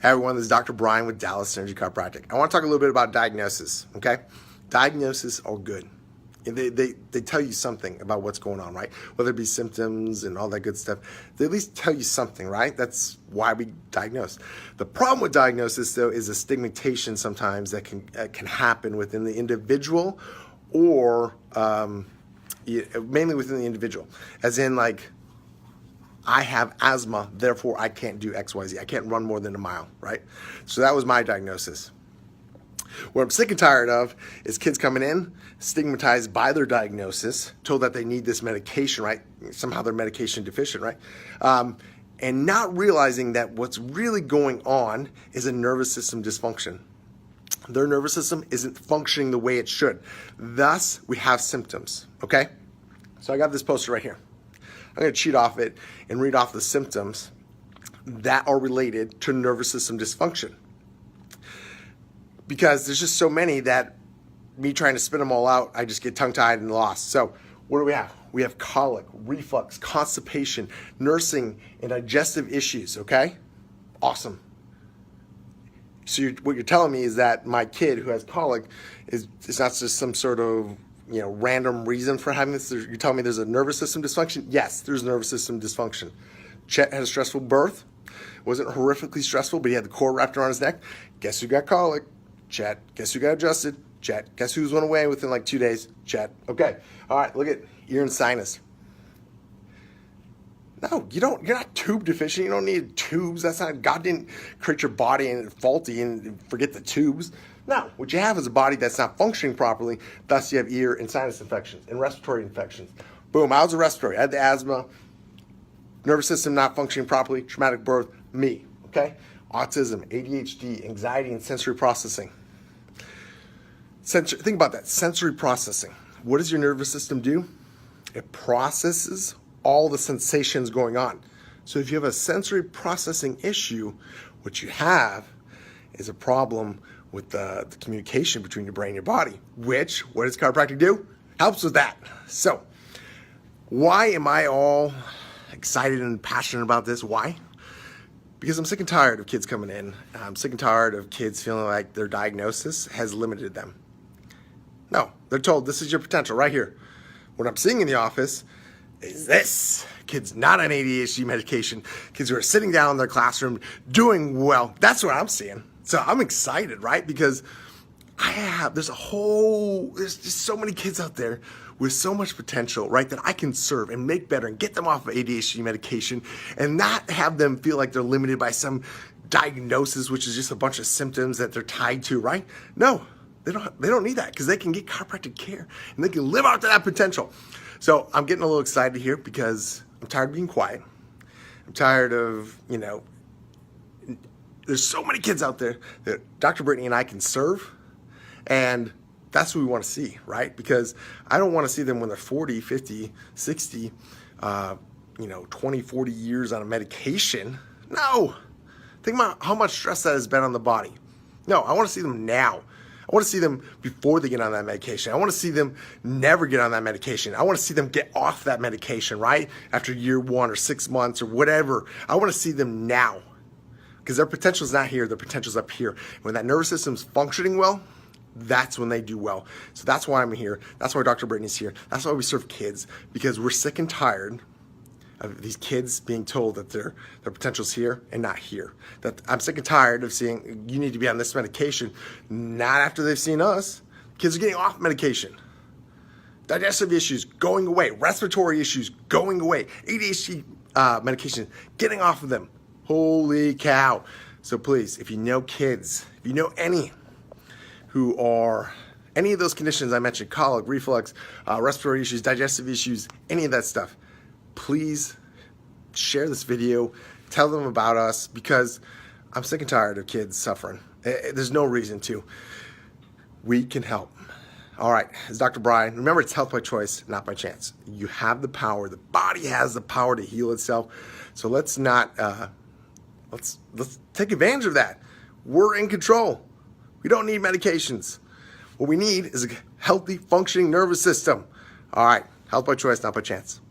Hey everyone, this is Dr. Bryan with Dallas Synergy Chiropractic. I want to talk a little bit about diagnosis, okay? Diagnoses are good. They tell you something about what's going on, right? Whether it be symptoms and all that good stuff, they at least tell you something, right? That's why we diagnose. The problem with diagnosis, though, is a stigmatization sometimes that can happen within the individual or mainly within the individual. As in, like, I have asthma, therefore I can't do X, Y, Z. I can't run more than a mile, right? So that was my diagnosis. What I'm sick and tired of is kids coming in, stigmatized by their diagnosis, told that they need this medication, right? Somehow they're medication deficient, right? And not realizing that what's really going on is a nervous system dysfunction. Their nervous system isn't functioning the way it should. Thus, we have symptoms, okay? So I got this poster right here. I'm going to cheat off it and read off the symptoms that are related to nervous system dysfunction. Because there's just so many that me trying to spit them all out, I just get tongue-tied and lost. So what do we have? We have colic, reflux, constipation, nursing, and digestive issues, okay? Awesome. So what you're telling me is that my kid who has colic is not just some sort of random reason for having this. You're telling me there's a nervous system dysfunction? Yes, there's nervous system dysfunction. Chet had a stressful birth. It wasn't horrifically stressful, but he had the cord wrapped around his neck. Guess who got colic? Chet. Guess who got adjusted? Chet. Guess who's went away within like 2 days? Chet. Okay. All right, look at ear and sinus. No, you're not tube deficient. You don't need tubes. That's not, God didn't create your body and it's faulty and forget the tubes. No, what you have is a body that's not functioning properly. Thus, you have ear and sinus infections and respiratory infections. Boom, I was a respiratory. I had the asthma, nervous system not functioning properly, traumatic birth, me, okay? Autism, ADHD, anxiety, and sensory processing. Think about that, sensory processing. What does your nervous system do? It processes all the sensations going on. So if you have a sensory processing issue, what you have is a problem with the communication between your brain and your body, which, what does chiropractic do? Helps with that. So why am I all excited and passionate about this? Why? Because I'm sick and tired of kids coming in. I'm sick and tired of kids feeling like their diagnosis has limited them. No, they're told this is your potential right here. What I'm seeing in the office is this. Kids not on ADHD medication, kids who are sitting down in their classroom doing well. That's what I'm seeing. So I'm excited, right? Because there's just so many kids out there with so much potential, right? That I can serve and make better and get them off of ADHD medication and not have them feel like they're limited by some diagnosis, which is just a bunch of symptoms that they're tied to, right? No, they don't need that because they can get chiropractic care and they can live out to that potential. So I'm getting a little excited here because I'm tired of being quiet. I'm tired of, there's so many kids out there that Dr. Brittany and I can serve, and that's what we want to see, right? Because I don't want to see them when they're 40, 50, 60, 20, 40 years on a medication. No. Think about how much stress that has been on the body. No, I want to see them now. I want to see them before they get on that medication. I want to see them never get on that medication. I want to see them get off that medication, right? After year 1 or 6 months or whatever. I want to see them now. Because their potential is not here, their potential is up here. When that nervous system's functioning well, that's when they do well. So that's why I'm here. That's why Dr. Brittany's here. That's why we serve kids, because we're sick and tired of these kids being told that their potential's here and not here. That I'm sick and tired of seeing you need to be on this medication, not after they've seen us. Kids are getting off medication. Digestive issues going away, respiratory issues going away, ADHD medication getting off of them. Holy cow. So please, if you know kids, if you know any who are any of those conditions I mentioned, colic, reflux, respiratory issues, digestive issues, any of that stuff, please share this video, tell them about us, because I'm sick and tired of kids suffering. There's no reason to. We can help. All right, it's Dr. Bryan. Remember, it's health by choice, not by chance. You have the power. The body has the power to heal itself. So let's not... Let's take advantage of that. We're in control. We don't need medications. What we need is a healthy, functioning nervous system. All right, health by choice, not by chance.